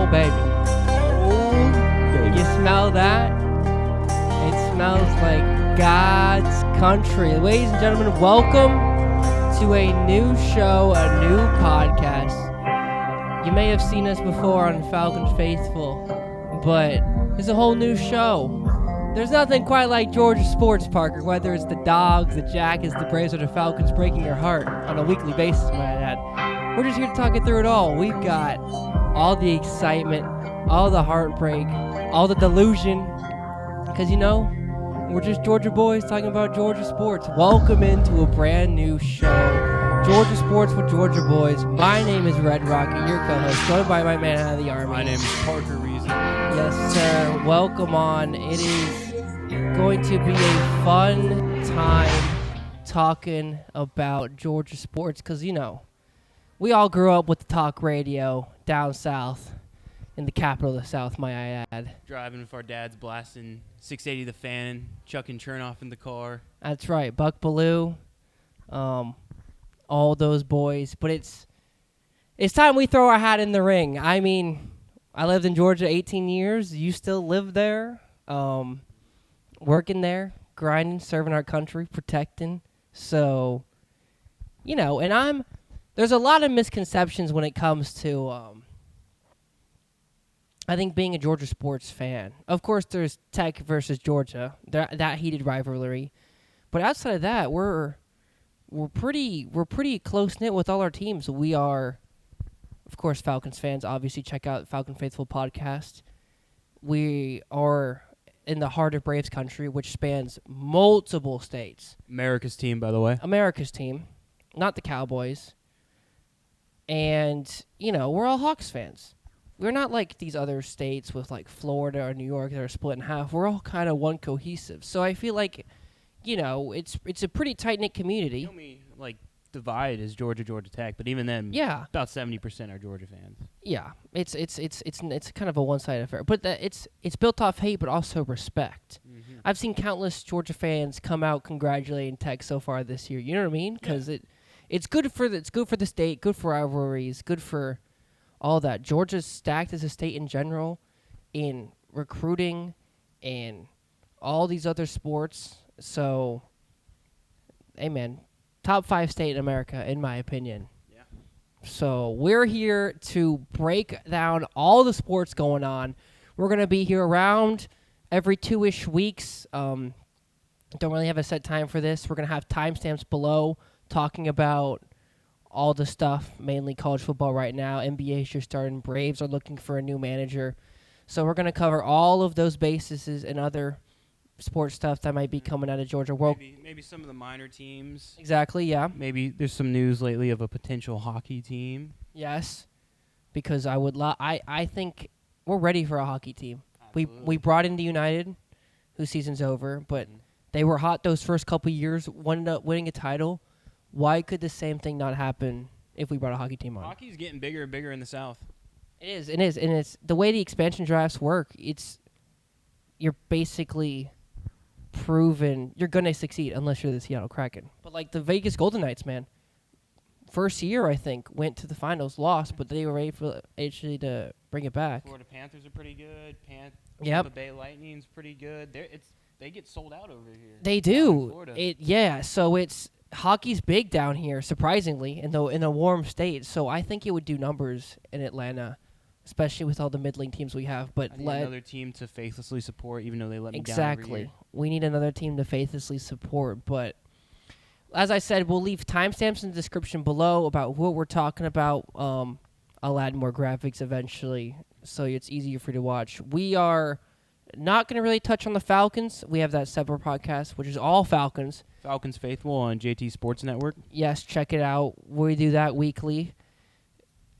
Oh, baby. Oh, baby. You smell that? It smells like God's country. Ladies and gentlemen, welcome to a new show, a new podcast. You may have seen us before on Falcons Faithful, but it's a whole new show. There's nothing quite like Georgia sports, Parker, whether it's the Dogs, the Jackets, the Braves, or the Falcons breaking your heart on a weekly basis, might I add. We're just here to talk it through it all. We've got all the excitement, all the heartbreak, all the delusion, because, you know, we're just Georgia boys talking about Georgia sports. Welcome into a brand new show, Georgia Sports with Georgia Boys. My name is Red Rocket, your co-host, joined by my man out of the Army. My name is Parker Reason. Yes, sir. Welcome on. It is going to be a fun time talking about Georgia sports because, you know, we all grew up with the talk radio down south in the capital of the South, might I add. Driving with our dads blasting 680 The Fan, chucking Chernoff in the car. That's right. Buck Bellew, all those boys. But it's time we throw our hat in the ring. I mean, I lived in Georgia 18 years. You still live there, working there, grinding, serving our country, protecting. So, you know, and there's a lot of misconceptions when it comes to, I think, being a Georgia sports fan. Of course, there's Tech versus Georgia, that heated rivalry. But outside of that, we're pretty close-knit with all our teams. We are, of course, Falcons fans. Obviously, check out Falcon Faithful podcast. We are in the heart of Braves country, which spans multiple states. America's team, by the way. America's team, not the Cowboys. And, you know, we're all Hawks fans. We're not like these other states with, like, Florida or New York that are split in half. We're all kind of one cohesive. So I feel like, you know, it's a pretty tight-knit community. The only, like, divide is Georgia Tech, but even then, Yeah. about 70% are Georgia fans. Yeah, it's kind of a one-sided affair, but it's built off hate, but also respect. Mm-hmm. I've seen countless Georgia fans come out congratulating Tech so far this year. You know what I mean? Because it's good for the state, good for rivalries, good for all that. Georgia's stacked as a state in general, in recruiting, and all these other sports. So, amen. Top 5 state in America, in my opinion. Yeah. So we're here to break down all the sports going on. We're going to be here around every 2-ish weeks. Don't really have a set time for this. We're going to have timestamps below talking about all the stuff, mainly college football right now. NBA is just starting. Braves are looking for a new manager. So we're going to cover all of those bases and other sports stuff that might be coming out of Georgia. Maybe some of the minor teams. Exactly, yeah. Maybe there's some news lately of a potential hockey team. Yes, because I think we're ready for a hockey team. Absolutely. We brought in the United, whose season's over, but they were hot those first couple years, ended up winning a title. Why could the same thing not happen if we brought a hockey team on? Hockey's getting bigger and bigger in the South. It is, and it's the way the expansion drafts work. You're basically proven you're gonna succeed unless you're the Seattle Kraken. But like the Vegas Golden Knights, man, first year I think went to the finals, lost, but they were ready for actually to bring it back. Florida Panthers are pretty good. Yep. Tampa Bay Lightning's pretty good. They get sold out over here. They do. So it's hockey's big down here, surprisingly, in a warm state. So I think it would do numbers in Atlanta, especially with all the middling teams we have. But I need another team to faithlessly support, even though they let me down every year. We need another team to faithlessly support. But as I said, we'll leave timestamps in the description below about what we're talking about. I'll add more graphics eventually, so it's easier for you to watch. We are not going to really touch on the Falcons. We have that separate podcast, which is all Falcons. Falcons Faithful on JT Sports Network. Yes, check it out. We do that weekly.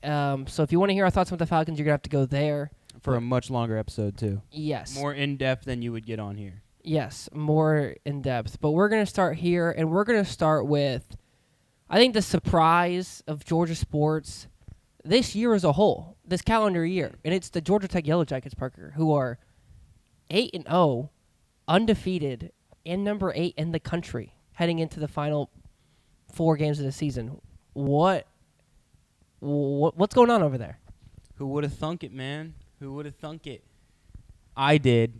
So if you want to hear our thoughts on the Falcons, you're going to have to go there. For a much longer episode, too. Yes. More in-depth than you would get on here. Yes, more in-depth. But we're going to start here, and we're going to start with, I think, the surprise of Georgia sports this year as a whole, this calendar year. And it's the Georgia Tech Yellow Jackets, Parker, who are 8-0, undefeated, and number 8 in the country heading into the final 4 games of the season. What's going on over there? Who would have thunk it, man? Who would have thunk it? I did.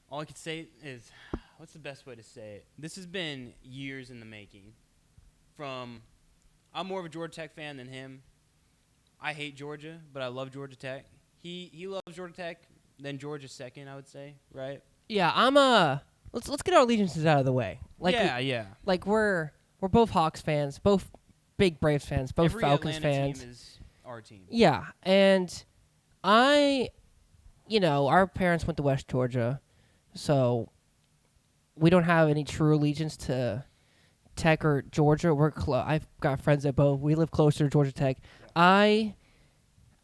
All I could say is, what's the best way to say it? This has been years in the making. I'm more of a Georgia Tech fan than him. I hate Georgia, but I love Georgia Tech. He loves Georgia Tech, then Georgia's second, I would say, right? Yeah, let's get our allegiances out of the way. Yeah. Like we're both Hawks fans, both big Braves fans, both Every Falcons Atlanta fans. team is our team. Yeah, and our parents went to West Georgia, so we don't have any true allegiance to Tech or Georgia. I've got friends at both. We live closer to Georgia Tech. I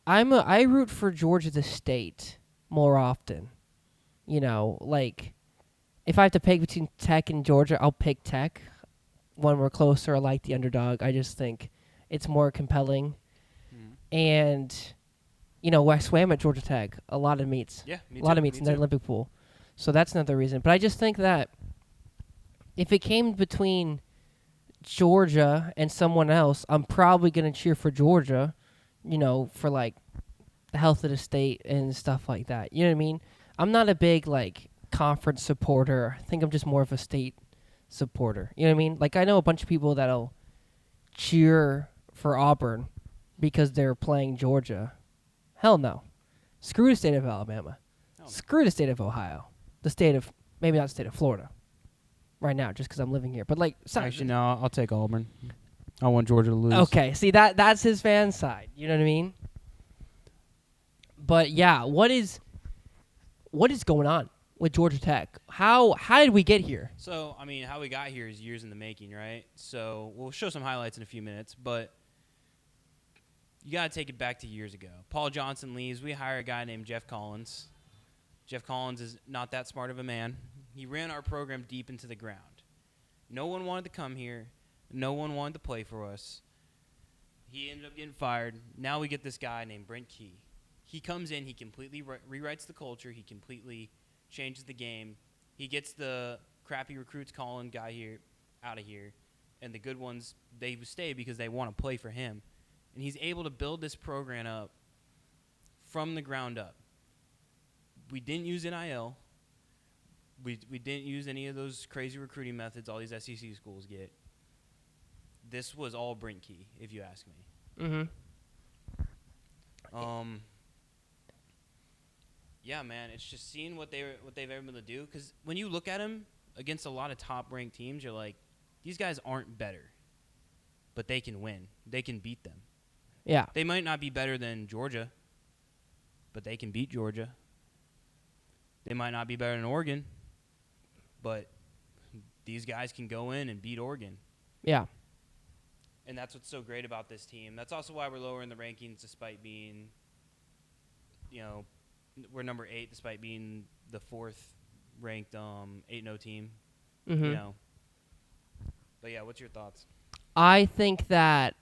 root for Georgia the state more often. Like if I have to pick between Tech and Georgia, I'll pick Tech. When we're closer, I like the underdog. I just think it's more compelling. And I swam at Georgia Tech a lot of meets. Yeah, me a lot too, of meets me in the too. Olympic pool. So that's another reason. But I just think that if it came between Georgia and someone else, I'm probably going to cheer for Georgia, for like the health of the state and stuff like that. You know what I mean? I'm not a big like conference supporter. I think I'm just more of a state supporter. You know what I mean? Like I know a bunch of people that'll cheer for Auburn because they're playing Georgia. Hell no. Screw the state of Alabama. Oh, no. Screw the state of Ohio. Maybe not the state of Florida. Right now, just because I'm living here. But like, Actually, no, I'll take Auburn. I want Georgia to lose. Okay, see that's his fan side. You know what I mean? But yeah, what is going on with Georgia Tech? How did we get here? So, I mean, how we got here is years in the making, right? So, we'll show some highlights in a few minutes, but you got to take it back to years ago. Paul Johnson leaves. We hire a guy named Jeff Collins. Jeff Collins is not that smart of a man. He ran our program deep into the ground. No one wanted to come here. No one wanted to play for us. He ended up getting fired. Now we get this guy named Brent Key. He comes in. He completely rewrites the culture. He completely changes the game. He gets the crappy recruits calling guy here out of here, and the good ones, they stay because they want to play for him. And he's able to build this program up from the ground up. We didn't use NIL. We didn't use any of those crazy recruiting methods all these SEC schools get. This was all Brent Key, if you ask me. Mm-hmm. Yeah, man, it's just seeing what they've ever been able to do. Because when you look at them against a lot of top-ranked teams, you're like, these guys aren't better, but they can win. They can beat them. Yeah. They might not be better than Georgia, but they can beat Georgia. They might not be better than Oregon, but these guys can go in and beat Oregon. Yeah. And that's what's so great about this team. That's also why we're lower in the rankings despite being, we're number 8 despite being the 4th ranked 8-0 team. Mm-hmm. But yeah, what's your thoughts? I think that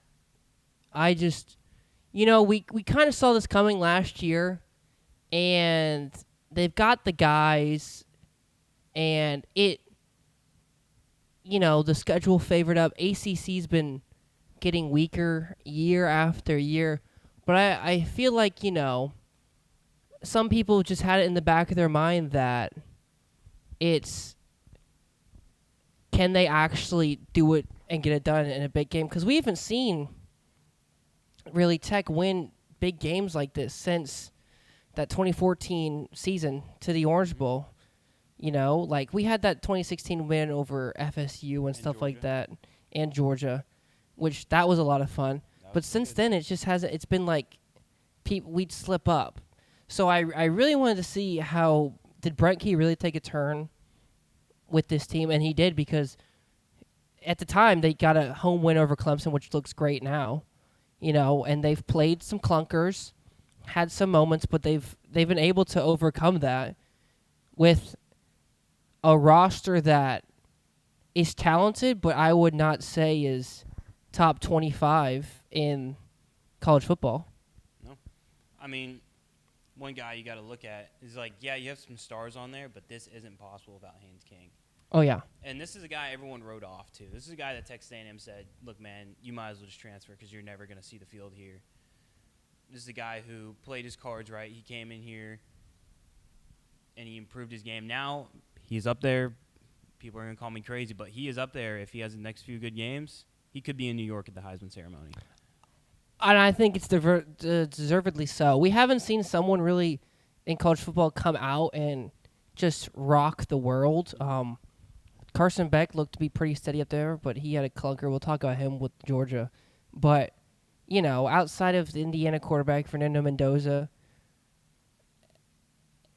we kind of saw this coming last year, and they've got the guys, and the schedule favored up. ACC's been getting weaker year after year, but I feel like, some people just had it in the back of their mind that can they actually do it and get it done in a big game? Because we haven't seen really Tech win big games like this since that 2014 season to the Orange Bowl. Like we had that 2016 win over FSU and stuff Georgia. like that, and Georgia, which that was a lot of fun. But since good. then, it just hasn't. It's been like we'd slip up. So I really wanted to see how did Brent Key really take a turn with this team, and he did, because at the time they got a home win over Clemson, which looks great now, and they've played some clunkers, had some moments, but they've been able to overcome that with a roster that is talented, but I would not say is top 25 in college football. No. I mean, one guy you got to look at is like, yeah, you have some stars on there, but this isn't possible without Haynes King. Oh, yeah. And this is a guy everyone wrote off, too. This is a guy that Texas A&M said, look, man, you might as well just transfer because you're never going to see the field here. This is a guy who played his cards right. He came in here and he improved his game. Now he's up there. People are going to call me crazy, but he is up there. If he has the next few good games, he could be in New York at the Heisman ceremony. And I think it's deservedly so. We haven't seen someone really in college football come out and just rock the world. Carson Beck looked to be pretty steady up there, but he had a clunker. We'll talk about him with Georgia. But, outside of the Indiana quarterback, Fernando Mendoza,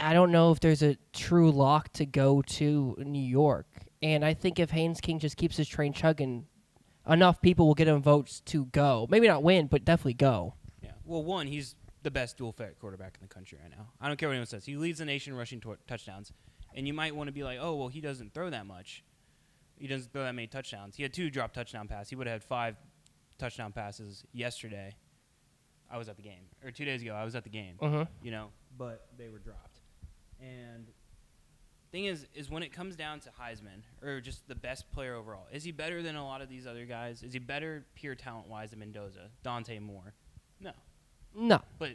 I don't know if there's a true lock to go to New York. And I think if Haynes King just keeps his train chugging, enough people will get him votes to go. Maybe not win, but definitely go. Yeah. Well, one, he's the best dual threat quarterback in the country right now. I don't care what anyone says. He leads the nation in rushing touchdowns. And you might want to be like, oh, well, he doesn't throw that much. He doesn't throw that many touchdowns. He had 2 drop touchdown passes. He would have had 5 touchdown passes yesterday. I was at the game. Or 2 days ago, I was at the game. But they were dropped. And thing is when it comes down to Heisman, or just the best player overall, is he better than a lot of these other guys? Is he better pure talent-wise than Mendoza, Dante Moore? No. But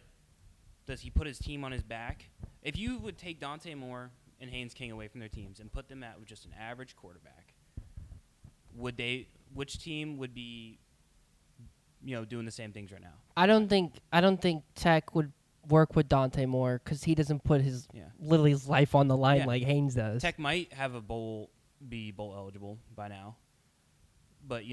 does he put his team on his back? If you would take Dante Moore and Haynes King away from their teams and put them at with just an average quarterback, which team would be doing the same things right now? I don't think Tech would work with Dante Moore because he doesn't put literally his life on the line like Haynes does. Tech might have a be bowl eligible by now, but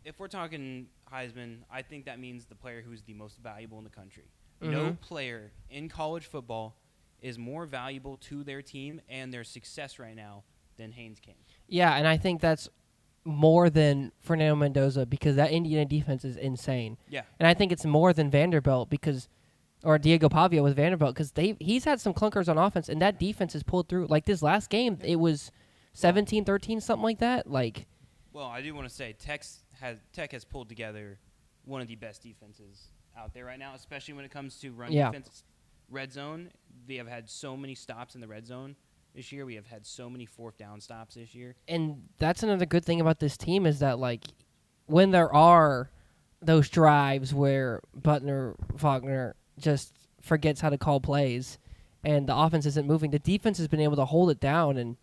if we're talking Heisman, I think that means the player who's the most valuable in the country. Mm-hmm. No player in college football is more valuable to their team and their success right now than Haynes King. Yeah, and I think that's more than Fernando Mendoza because that Indiana defense is insane. Yeah. And I think it's more than Vanderbilt or Diego Pavia with Vanderbilt because he's had some clunkers on offense, and that defense has pulled through. Like this last game, it was 17-13, something like that. Well, I do want to say Tech has pulled together one of the best defenses out there right now, especially when it comes to run defense. Red zone, they have had so many stops in the red zone this year. We have had so many 4th down stops this year. And that's another good thing about this team is that, when there are those drives where Faulkner just forgets how to call plays and the offense isn't moving, the defense has been able to hold it down and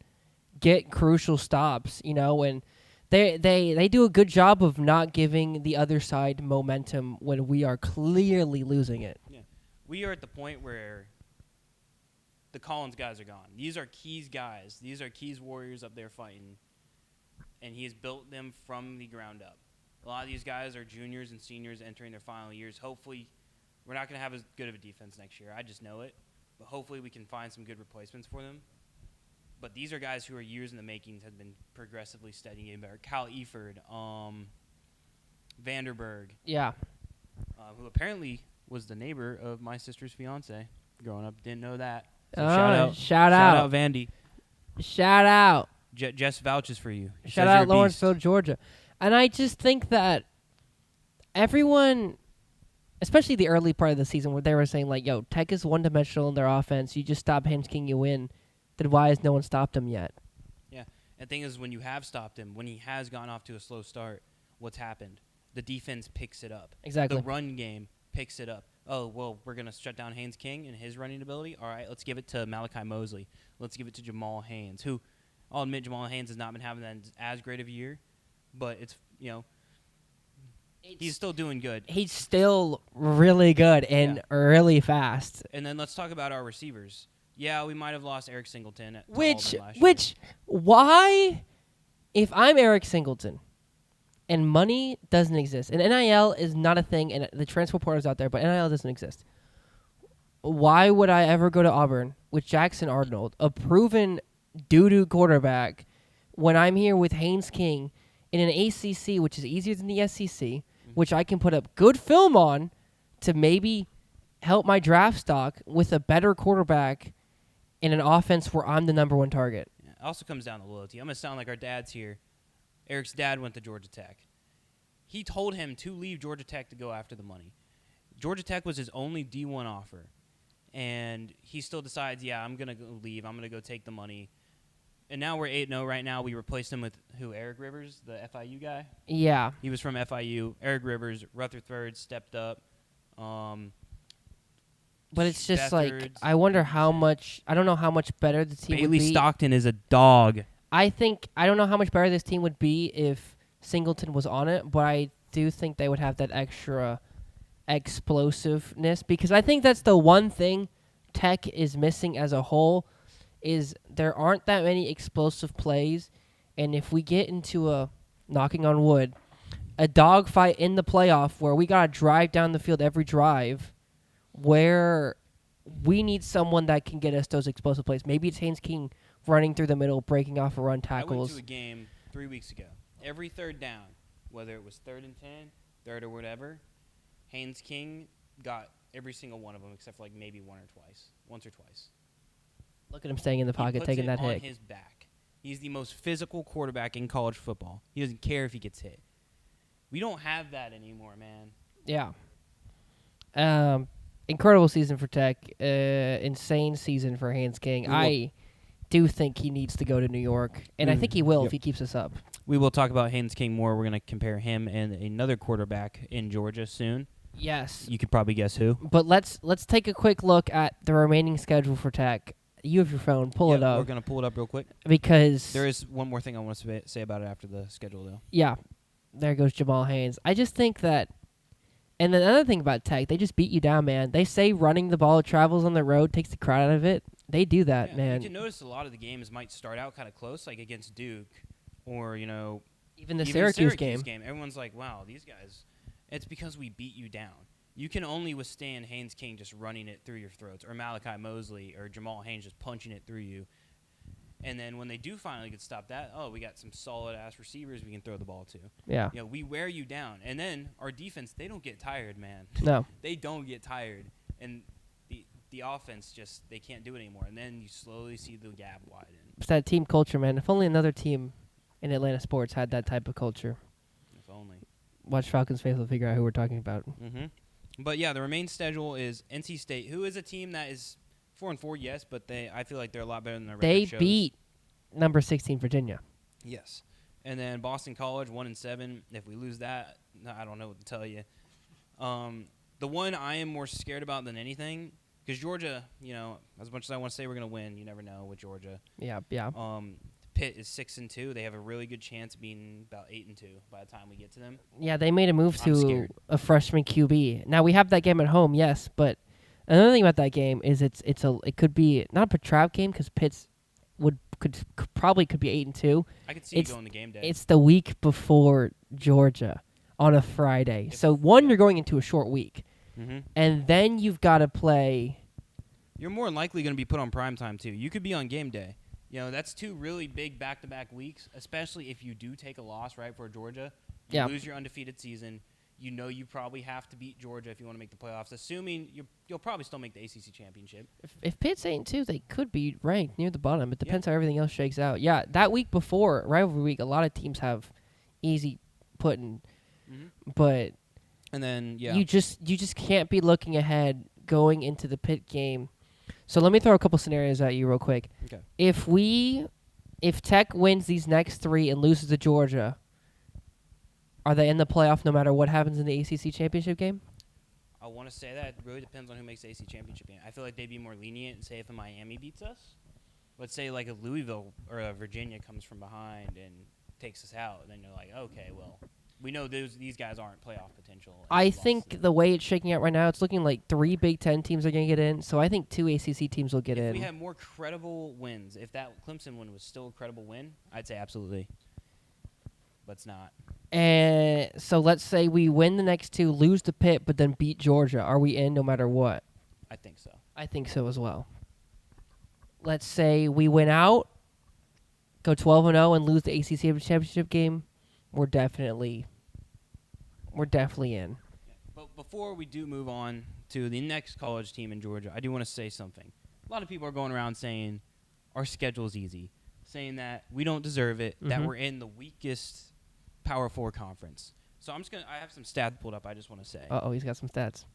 get crucial stops, and they do a good job of not giving the other side momentum when we are clearly losing it. Yeah. We are at the point where the Collins guys are gone. These are Keys guys. These are Keys warriors up there fighting, and he has built them from the ground up. A lot of these guys are juniors and seniors entering their final years. Hopefully, we're not going to have as good of a defense next year. I just know it. But hopefully we can find some good replacements for them. But these are guys who are years in the making, have been progressively steady getting better. Cal Eford, Vanderberg. Yeah. Who apparently was the neighbor of my sister's fiance growing up. Didn't know that. So shout out. Shout out, Vandy. Shout out. Jess vouches for you. Shout out Lawrenceville, Georgia. And I just think that everyone, especially the early part of the season where they were saying, Tech is one-dimensional in their offense. You just stop Haynes King, you win. Then why has no one stopped him yet? Yeah. And the thing is, when you have stopped him, when he has gone off to a slow start, what's happened? The defense picks it up. Exactly. The run game picks it up. Oh, well, we're going to shut down Haynes King and his running ability. All right, let's give it to Malachi Mosley. Let's give it to Jamal Haynes, who I'll admit Jamal Haynes has not been having as great of a year, but it's he's still doing good. He's still really good and really fast. And then let's talk about our receivers. Yeah, we might have lost Eric Singleton to Which Auburn last year. Why, if I'm Eric Singleton and money doesn't exist, and NIL is not a thing, and the transfer portal is out there, but NIL doesn't exist, why would I ever go to Auburn with Jackson Arnold, a proven doo-doo quarterback, when I'm here with Haynes King in an ACC, which is easier than the SEC, which I can put up good film on to maybe help my draft stock with a better quarterback in an offense where I'm the number one target. Yeah, it also comes down to loyalty. I'm going to sound like our dads here. Eric's dad went to Georgia Tech. He told him to leave Georgia Tech to go after the money. Georgia Tech was his only D1 offer. And he still decides, I'm going to leave. I'm going to go take the money. And now we're 8-0 right now. We replaced him with who? Eric Rivers, the FIU guy? Yeah. He was from FIU. Eric Rivers, Rutherford stepped up. But it's just like, Beathard, I wonder how Peterson. much. I don't know how much better the team Bailey would be. Stockton is a dog. I don't know how much better this team would be if Singleton was on it, but I do think they would have that extra explosiveness, because I think that's the one thing Tech is missing as a whole, is there aren't that many explosive plays, and if we get into a, knocking on wood, a dogfight in the playoff where we got to drive down the field every drive, where we need someone that can get us those explosive plays. Maybe it's Haynes King running through the middle, breaking off a run I went tackles. to a game 3 weeks ago. Every third down, whether it was 3rd and 10, third or whatever, Haynes King got every single one of them except for like maybe once or twice. Look at him staying in the pocket, taking that on hit. his back. He's the most physical quarterback in college football. He doesn't care if he gets hit. We don't have that anymore, man. Yeah. Incredible season for Tech. Insane season for Haynes King. I do think he needs to go to New York, and I think he will if he keeps us up. We will talk about Haynes King more. We're going to compare him and another quarterback in Georgia soon. Yes. You could probably guess who. But let's take a quick look at the remaining schedule for Tech. You have your phone. Pull it up. We're going to pull it up real quick. Because there is one more thing I want to say about it after the schedule, though. Yeah. There goes Jamal Haynes. I just think that, and another thing about Tech, they just beat you down, man. They say running the ball travels on the road, takes the crowd out of it. They do that, man. You can notice a lot of the games might start out kind of close, like against Duke, or, even the Syracuse game. Everyone's like, wow, these guys, it's because we beat you down. You can only withstand Haynes King just running it through your throats, or Malachi Mosley, or Jamal Haynes just punching it through you. And then when they do finally get stopped we got some solid-ass receivers we can throw the ball to. Yeah. We wear you down. And then our defense, they don't get tired, man. No. They don't get tired. And the offense just, they can't do it anymore. And then you slowly see the gap widen. It's that team culture, man. If only another team in Atlanta sports had that type of culture. If only. Watch Falcons fans will figure out who we're talking about. Mm-hmm. But, yeah, the remaining schedule is NC State, who is a team that is 4-4, yes, but I feel like they're a lot better than their record shows. They beat number 16 Virginia. Yes. And then Boston College, 1-7. If we lose that, I don't know what to tell you. The one I am more scared about than anything, because Georgia, as much as I want to say we're going to win, you never know with Georgia. Yeah. Pitt is 6-2. They have a really good chance of being about 8-2 by the time we get to them. Yeah, they made a move to a freshman QB. Now we have that game at home, yes, but another thing about that game is it could be not a trap game because Pitt's could be 8-2. I could see you going the game day. It's the week before Georgia on a Friday. You're going into a short week, and then you've got to play. You're more than likely going to be put on primetime too. You could be on game day. That's 2 really big back-to-back weeks, especially if you do take a loss right for Georgia. You lose your undefeated season. You probably have to beat Georgia if you want to make the playoffs, assuming you'll probably still make the ACC championship. If Pitt's 8-2, they could be ranked near the bottom. It depends how everything else shakes out. Yeah, that week before, rivalry week, a lot of teams have easy putting, but and then you just can't be looking ahead going into the Pitt game. So let me throw a couple scenarios at you real quick. Okay. If Tech wins these next 3 and loses to Georgia, are they in the playoff no matter what happens in the ACC championship game? I want to say that it really depends on who makes the ACC championship game. I feel like they'd be more lenient and say if a Miami beats us. Let's say like a Louisville or a Virginia comes from behind and takes us out, then you're like, okay, well, we know these guys aren't playoff potential. I think the way it's shaking out right now, it's looking like 3 Big Ten teams are going to get in, so I think 2 ACC teams will get in. If we had more credible wins, if that Clemson win was still a credible win, I'd say absolutely. But it's not. And so let's say we win the next 2, lose to Pitt, but then beat Georgia. Are we in no matter what? I think so. I think so as well. Let's say we win out, go 12-0, and lose the ACC championship game. We're definitely in. But before we do move on to the next college team in Georgia, I do want to say something. A lot of people are going around saying our schedule's easy, saying that we don't deserve it, that we're in the weakest Power 4 conference. So I have some stats pulled up I just want to say. Uh-oh, he's got some stats.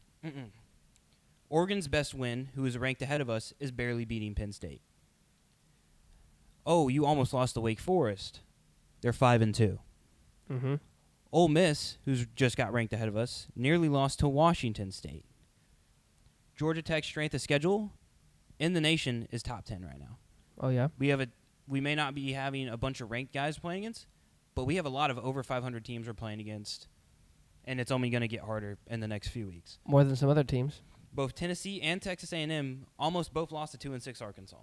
Oregon's best win, who is ranked ahead of us, is barely beating Penn State. Oh, you almost lost to Wake Forest. They're 5-2. Mm-hmm. Ole Miss, who's just got ranked ahead of us, nearly lost to Washington State. Georgia Tech's strength of schedule in the nation is top 10 right now. Oh, yeah? We may not be having a bunch of ranked guys playing against, but we have a lot of over 500 teams we're playing against, and it's only going to get harder in the next few weeks. More than some other teams. Both Tennessee and Texas A&M almost both lost to 2-6 Arkansas.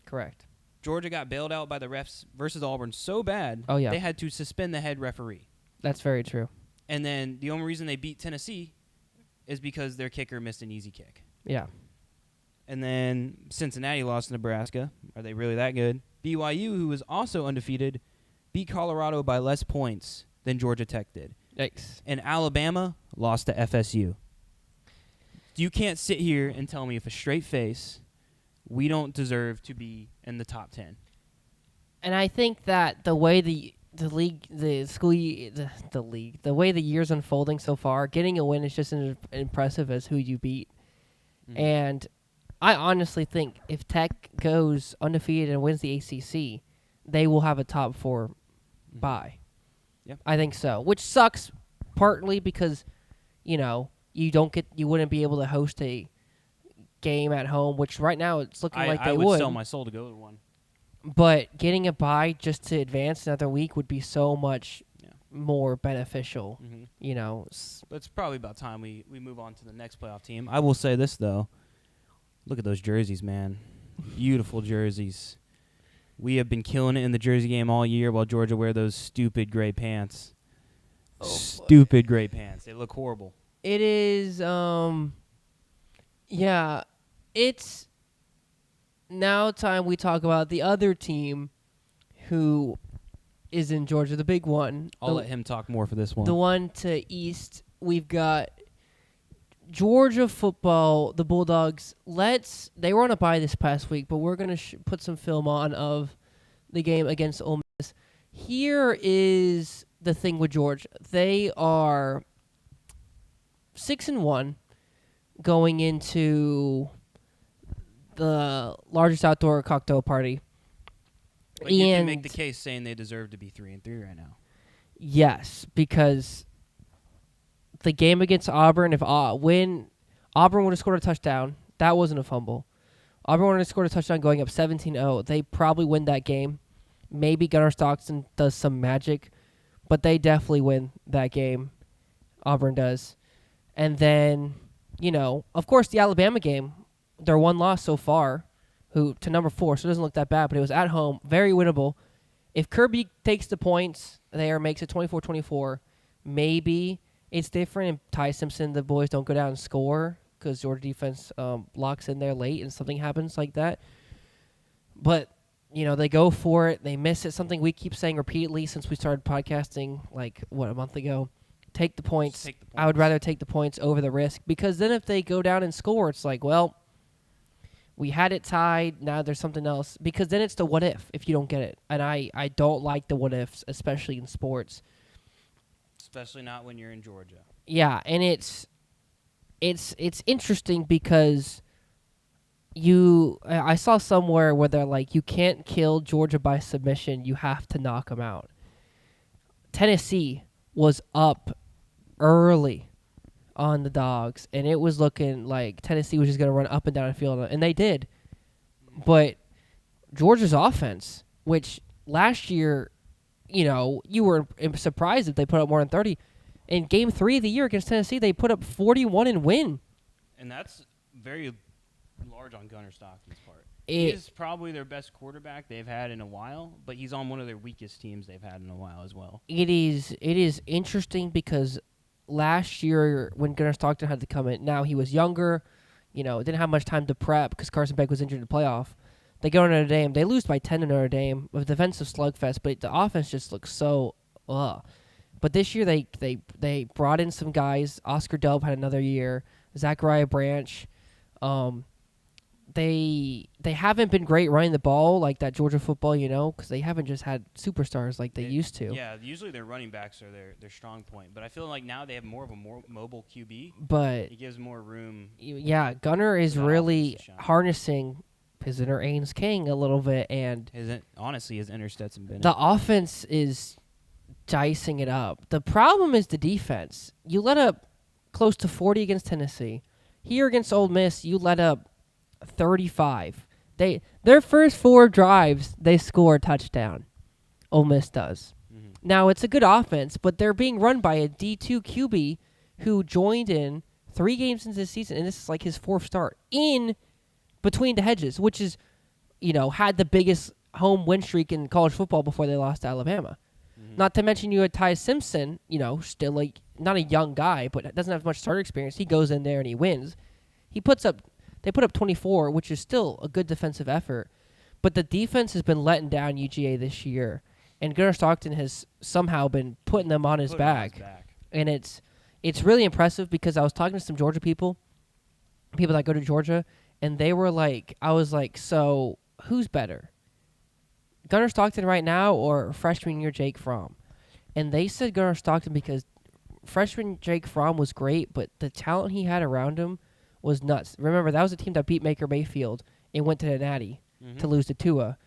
Correct. Georgia got bailed out by the refs versus Auburn so bad, they had to suspend the head referee. That's very true. And then the only reason they beat Tennessee is because their kicker missed an easy kick. Yeah. And then Cincinnati lost to Nebraska. Are they really that good? BYU, who was also undefeated, beat Colorado by less points than Georgia Tech did. Yikes. And Alabama lost to FSU. You can't sit here and tell me with a straight face we don't deserve to be in the top 10. And I think that the way the way the year's unfolding so far, getting a win is just as impressive as who you beat. Mm-hmm. And I honestly think if Tech goes undefeated and wins the ACC, they will have a top 4 bye. Yep. I think so, which sucks partly because, you wouldn't be able to host a game at home, which right now it's looking like they would. I would sell my soul to go to one. But getting a bye just to advance another week would be so much more beneficial. Mm-hmm. But it's probably about time we move on to the next playoff team. I will say this, though. Look at those jerseys, man. Beautiful jerseys. We have been killing it in the jersey game all year while Georgia wear those stupid gray pants. Stupid gray pants. They look horrible. It is, it's now time we talk about the other team who is in Georgia, the big one. I'll let him talk more for this one. The one to east, we've got Georgia football, the Bulldogs. They were on a bye this past week, but we're going to put some film on of the game against Ole Miss. Here is the thing with Georgia. They are 6-1 going into the largest outdoor cocktail party. But you can make the case saying they deserve to be 3-3 right now. Yes, because the game against Auburn, when Auburn would have scored a touchdown, that wasn't a fumble. Auburn would have scored a touchdown going up 17-0. They probably win that game. Maybe Gunnar Stockton does some magic, but they definitely win that game. Auburn does. And then, of course, the Alabama game, their one loss so far, to number 4, so it doesn't look that bad, but it was at home, very winnable. If Kirby takes the points there, makes it 24-24, maybe it's different. And Ty Simpson, the boys don't go down and score because Georgia defense locks in there late and something happens like that. But, they go for it. They miss it. Something we keep saying repeatedly since we started podcasting, a month ago. Take the points. I would rather take the points over the risk because then if they go down and score, it's like, well, we had it tied. Now there's something else. Because then it's the what if you don't get it. And I don't like the what ifs, especially in sports. Especially not when you're in Georgia. Yeah, and it's interesting because I saw somewhere where they're like, you can't kill Georgia by submission. You have to knock them out. Tennessee was up early on the Dogs, and it was looking like Tennessee was just going to run up and down the field, and they did. But Georgia's offense, which last year, you were surprised if they put up more than 30. In Game 3 of the year against Tennessee, they put up 41 and win. And that's very large on Gunnar Stockton's part. He is probably their best quarterback they've had in a while, but he's on one of their weakest teams they've had in a while as well. It is interesting because last year when Gunnar Stockton had to come in, now he was younger, didn't have much time to prep because Carson Beck was injured in the playoff. They go to Notre Dame. They lose by 10 to Notre Dame with a defensive slugfest, but the offense just looks so But this year they brought in some guys. Oscar Delp had another year. Zachariah Branch. They haven't been great running the ball like that Georgia football, because they haven't just had superstars like they used to. Yeah, usually their running backs are their strong point. But I feel like now they have more of a more mobile QB. But it gives more room. Yeah, Gunnar is really harnessing his inner Ains King a little bit, and his inner Stetson Bennett. The offense is dicing it up. The problem is the defense. You let up close to 40 against Tennessee. Here against Ole Miss, you let up 35. Their first 4 drives, they score a touchdown. Ole Miss does. Mm-hmm. Now, it's a good offense, but they're being run by a D2 QB who joined in 3 games into the season, and this is like his 4th start in between the hedges, which is, had the biggest home win streak in college football before they lost to Alabama. Mm-hmm. Not to mention you had Ty Simpson, still not a young guy, but doesn't have much starter experience. He goes in there and he wins. They put up 24, which is still a good defensive effort. But the defense has been letting down UGA this year, and Gunnar Stockton has somehow been putting them on his back. And it's really impressive because I was talking to some Georgia people that go to Georgia, and they were like, I was like, so who's better? Gunnar Stockton right now or freshman year Jake Fromm? And they said Gunnar Stockton because freshman Jake Fromm was great, but the talent he had around him was nuts. Remember, that was a team that beat Baker Mayfield and went to the Natty to lose to Tua.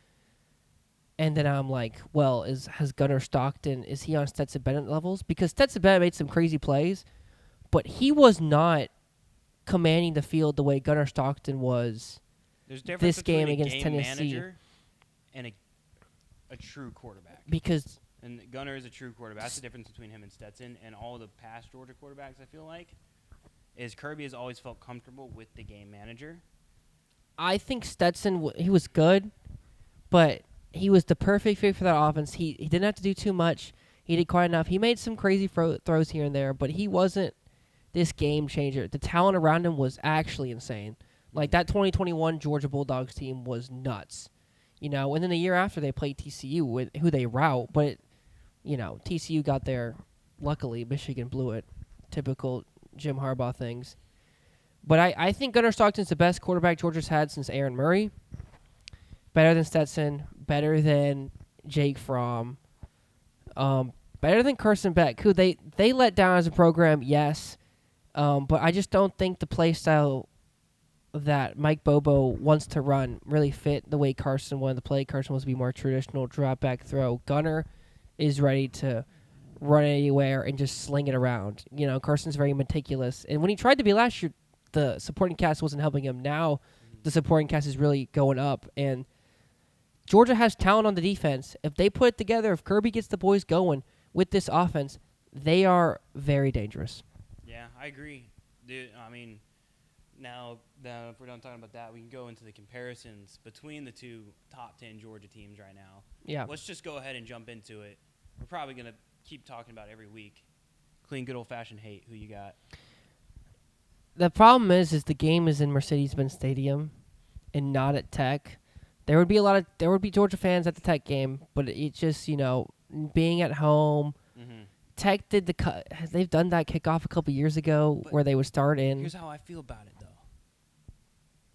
And then I'm like, well, has Gunnar Stockton, is he on Stetson Bennett levels? Because Stetson Bennett made some crazy plays, but he was not commanding the field the way Gunnar Stockton was this game against Tennessee. And a true quarterback. And Gunnar is a true quarterback. That's the difference between him and Stetson and all the past Georgia quarterbacks, I feel like, is Kirby has always felt comfortable with the game manager. I think Stetson, he was good, but he was the perfect fit for that offense. He didn't have to do too much. He did quite enough. He made some crazy throws here and there, but he wasn't this game changer. The talent around him was actually insane. Like, that 2021 Georgia Bulldogs team was nuts. And then the year after they played TCU, who they rout, but, TCU got there. Luckily, Michigan blew it. Typical Jim Harbaugh things. But I think Gunnar Stockton's the best quarterback Georgia's had since Aaron Murray. Better than Stetson. Better than Jake Fromm. Better than Carson Beck, who they let down as a program, yes. But I just don't think the play style that Mike Bobo wants to run really fit the way Carson wanted to play. Carson wants to be more traditional, drop back throw. Gunnar is ready to run anywhere and just sling it around. Carson's very meticulous. And when he tried to be last year, the supporting cast wasn't helping him. Now the supporting cast is really going up. And Georgia has talent on the defense. If they put it together, if Kirby gets the boys going with this offense, they are very dangerous. Yeah, I agree. Dude, I mean, now if we're done talking about that, we can go into the comparisons between the 2 top 10 Georgia teams right now. Yeah. Let's just go ahead and jump into it. We're probably going to keep talking about it every week. Clean, good old-fashioned hate. Who you got? The problem is the game is in Mercedes-Benz Stadium and not at Tech. There would be Georgia fans at the Tech game, but it's just, being at home. Mm-hmm. Tech did they've done that kickoff a couple years ago where they would start in. Here's how I feel about it, though.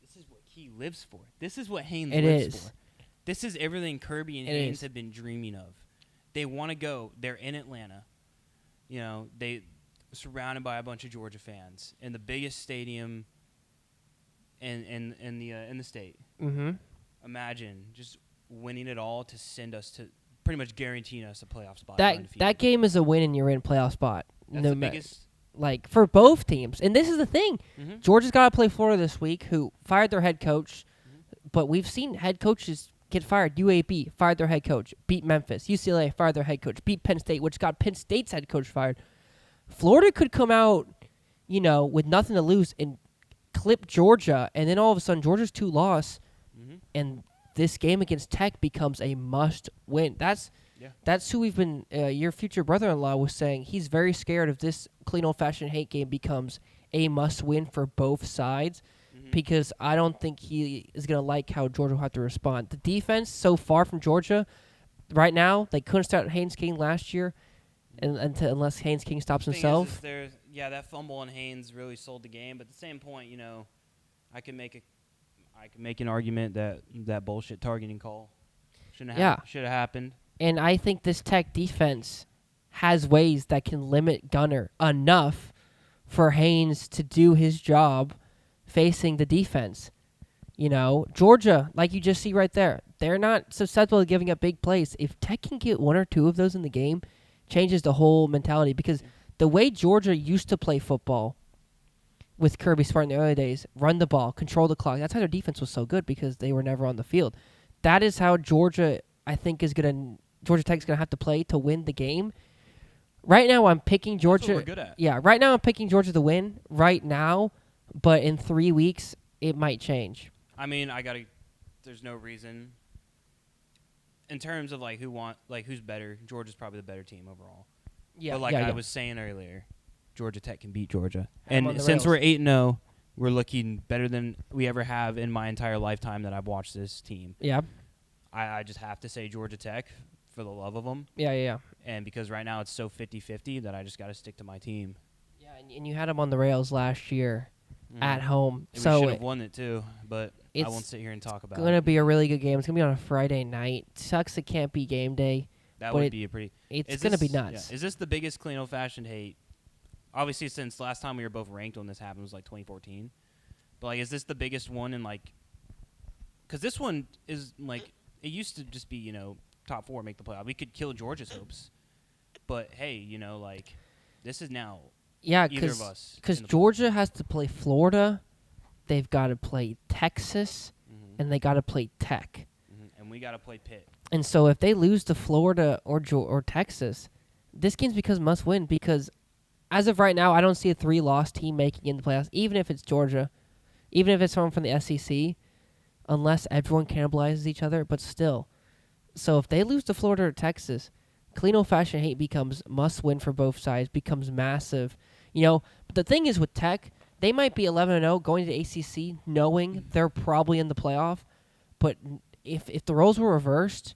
This is what he lives for. This is what Haynes lives for. This is everything Kirby and Haynes have been dreaming of. They want to go. They're in Atlanta. They surrounded by a bunch of Georgia fans in the biggest stadium in the state. Mm-hmm. Imagine just winning it all to send us to pretty much guaranteeing us a playoff spot. That game is a win and you're in playoff spot. That's the biggest. For both teams. And this is the thing. Mm-hmm. Georgia's got to play Florida this week, who fired their head coach. Mm-hmm. But we've seen head coaches get fired. UAB fired their head coach, beat Memphis. UCLA fired their head coach, beat Penn State, which got Penn State's head coach fired. Florida could come out, with nothing to lose and clip Georgia, and then all of a sudden Georgia's 2 loss, and this game against Tech becomes a must-win. That's who we've been. Your future brother-in-law was saying he's very scared if this clean old-fashioned hate game becomes a must-win for both sides, because I don't think he is going to like how Georgia will have to respond. The defense so far from Georgia right now, they couldn't start Haynes King last year, unless Haynes King stops himself. That fumble on Haynes really sold the game. But at the same point, I can make an argument that bullshit targeting call should have happened. And I think this Tech defense has ways that can limit Gunnar enough for Haynes to do his job facing the defense. Georgia, like you just see right there, they're not susceptible to giving up big plays. If Tech can get 1 or 2 of those in the game, changes the whole mentality. Because the way Georgia used to play football, with Kirby Smart in the early days, run the ball, control the clock. That's how their defense was so good because they were never on the field. That is how Georgia, I think, Georgia Tech's going to have to play to win the game. Right now, I'm picking Georgia. That's what we're good at. Yeah, right now I'm picking Georgia to win right now, but in 3 weeks, it might change. I mean, there's no reason. In terms of who's better, Georgia's probably the better team overall. Yeah, but I I was saying earlier, Georgia Tech can beat Georgia. I'm on And the since rails. we're 8-0, we're looking better than we ever have in my entire lifetime that I've watched this team. Yeah, I just have to say Georgia Tech for the love of them. yeah. And because right now it's so 50-50 that I just got to stick to my team. Yeah, and you had them on the rails last year at home. And So we should have won it too, but I it's won't sit here and talk about going to it. be a really good game. It's going to be on a Friday night. Sucks it can't be game day. That but would be a pretty... It's going to be nuts. Yeah, is this the biggest clean old-fashioned hate? Obviously, since last time we were both ranked when this happened was 2014. But is this the biggest one in because this one is it used to just be top 4 make the playoff. We could kill Georgia's hopes, but hey, this is now Yeah, either of us. because Georgia has to play Florida, they've got to play Texas, and they got to play Tech. And we got to play Pitt. And so if they lose to Florida or Texas, this game's because must win. Because as of right now, I don't see a 3-loss team making it in the playoffs, even if it's Georgia, even if it's someone from the SEC, unless everyone cannibalizes each other. But still, so if they lose to Florida or Texas, clean old-fashioned hate becomes must-win for both sides, becomes massive. But the thing is with Tech, they might be 11-0 going to the ACC knowing they're probably in the playoff. But if the roles were reversed,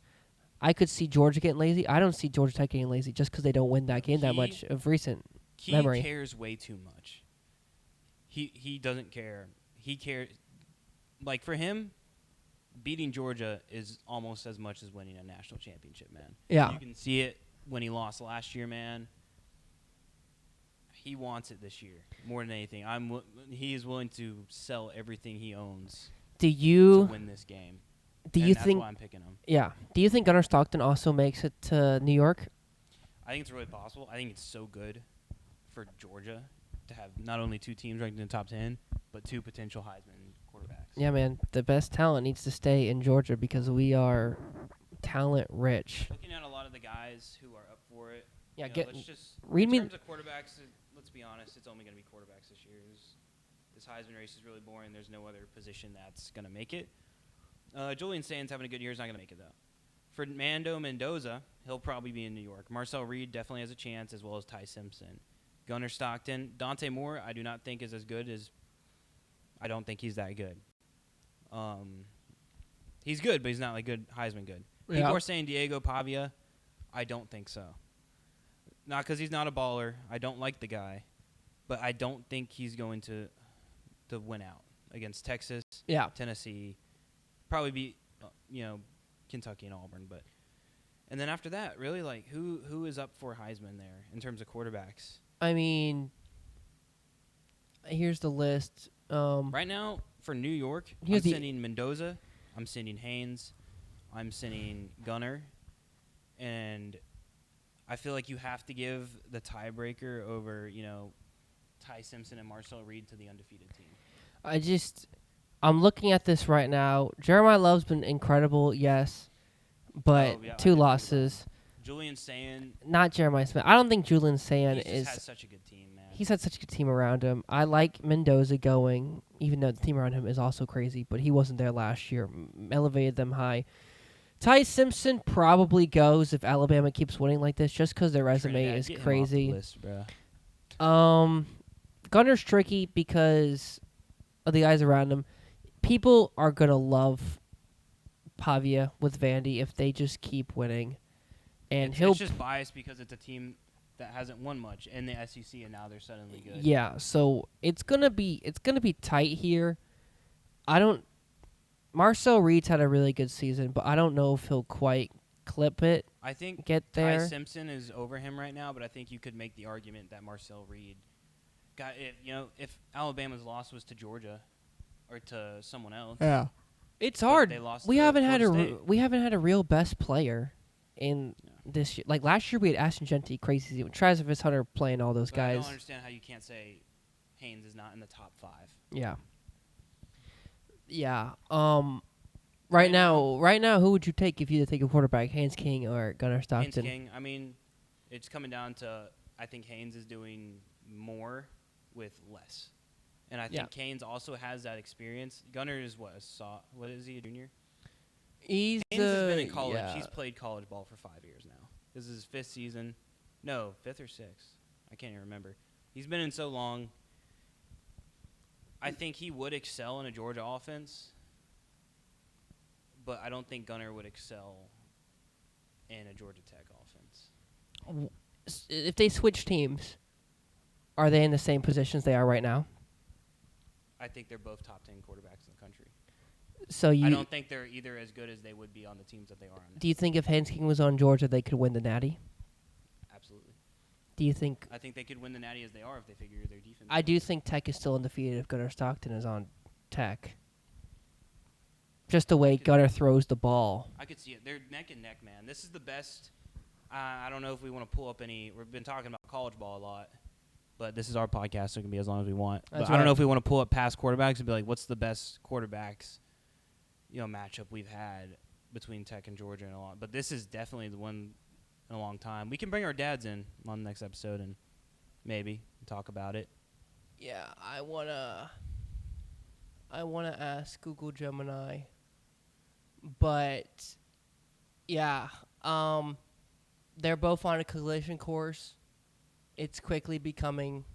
I could see Georgia getting lazy. I don't see Georgia Tech getting lazy just because they don't win that game that much of recent memory. He cares way too much. He doesn't care. He cares. For him, beating Georgia is almost as much as winning a national championship, man. Yeah. You can see it when he lost last year, man. He wants it this year more than anything. He is willing to sell everything he owns to win this game. That's why I'm picking him. Yeah. Do you think Gunnar Stockton also makes it to New York? I think it's really possible. I think it's so good for Georgia to have not only 2 teams ranked in the top 10, but 2 potential Heisman quarterbacks. Yeah, man. The best talent needs to stay in Georgia because we are talent rich. Looking at a lot of the guys who are up for it. Yeah, let's just read in me. terms of quarterbacks, let's be honest, it's only going to be quarterbacks this year. This Heisman race is really boring. There's no other position that's going to make it. Julian Sands having a good year is not going to make it, though. Fernando Mendoza, he'll probably be in New York. Marcel Reed definitely has a chance, as well as Ty Simpson. Gunnar Stockton. Dante Moore, I do not think is as good as... I don't think he's that good. He's good, but he's not good Heisman good. Yeah. People are saying Diego Pavia. I don't think so. Not because he's not a baller. I don't like the guy. But I don't think he's going to win out against Texas, Tennessee, probably beat Kentucky and Auburn. And then after that, really, who is up for Heisman there in terms of quarterbacks? I mean, here's the list. Right now, for New York, I'm sending Mendoza. I'm sending Haynes. I'm sending Gunnar. And I feel like you have to give the tiebreaker over, Ty Simpson and Marcel Reed to the undefeated team. I'm looking at this right now. Jeremiah Love's been incredible, yes, but 2 losses. Julian Sand. Not Jeremiah Smith. I don't think Julian Sand has such a good team, man. He's had such a good team around him. I like Mendoza going, even though the team around him is also crazy, but he wasn't there last year. Elevated them high. Ty Simpson probably goes if Alabama keeps winning like this, just because their resume is crazy. Him off the list, bro. Gunner's tricky because of the guys around him. People are going to love Pavia with Vandy if they just keep winning. And it's just biased because it's a team that hasn't won much in the SEC, and now they're suddenly good. Yeah, so it's gonna be tight here. Marcel Reed's had a really good season, but I don't know if he'll quite clip it. I think get there. Ty Simpson is over him right now, but I think you could make the argument that Marcel Reed got it. If Alabama's loss was to Georgia or to someone else, it's hard. They lost we to haven't had Florida a real best player in this year. Like last year, we had Ashton Genty, crazy season. Travis Hunter playing all those guys. I don't understand how you can't say Haynes is not in the top 5. Yeah. Yeah. Right now, who would you take if you had to take a quarterback? Haynes King or Gunnar Stockton? Haynes King. I mean, it's coming down to I think Haynes is doing more with less, and I think Haynes also has that experience. Gunnar is what is he, a junior? Haynes has been in college. Yeah. He's played college ball for 5 years now. This is his 5th season. No, 5th or 6th. I can't even remember. He's been in so long. I think he would excel in a Georgia offense, but I don't think Gunnar would excel in a Georgia Tech offense. If they switch teams, are they in the same positions they are right now? I think they're both top 10 quarterbacks in the country. So I don't think they're either as good as they would be on the teams that they are on. Do you think if Haynes King was on Georgia, they could win the Natty? Absolutely. Do you think? I think they could win the Natty as they are if they figure their defense. I do think Tech is still undefeated if Gunnar Stockton is on Tech. Just the way Gunnar throws the ball. I could see it. They're neck and neck, man. This is the best. I don't know if we want to pull up any. We've been talking about college ball a lot, but this is our podcast, so it can be as long as we want. But I don't know if we want to pull up past quarterbacks and be like, what's the best quarterbacks, matchup we've had between Tech and Georgia and a lot. But this is definitely the one in a long time. We can bring our dads in on the next episode and maybe talk about it. Yeah, I wanna ask Google Gemini, but yeah, they're both on a collision course. It's quickly becoming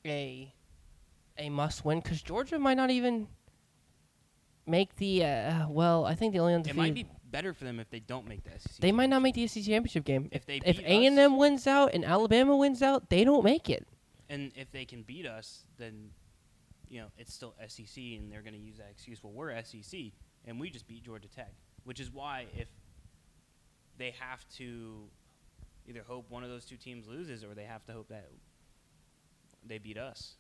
a must-win because Georgia might not even make the. I think the only undefeated. It might be better for them if they don't make the SEC. They might not make the SEC championship game. If A&M wins out and Alabama wins out, they don't make it. And if they can beat us, then it's still SEC, and they're going to use that excuse. Well, we're SEC, and we just beat Georgia Tech, which is why if they have to either hope one of those two teams loses or they have to hope that they beat us.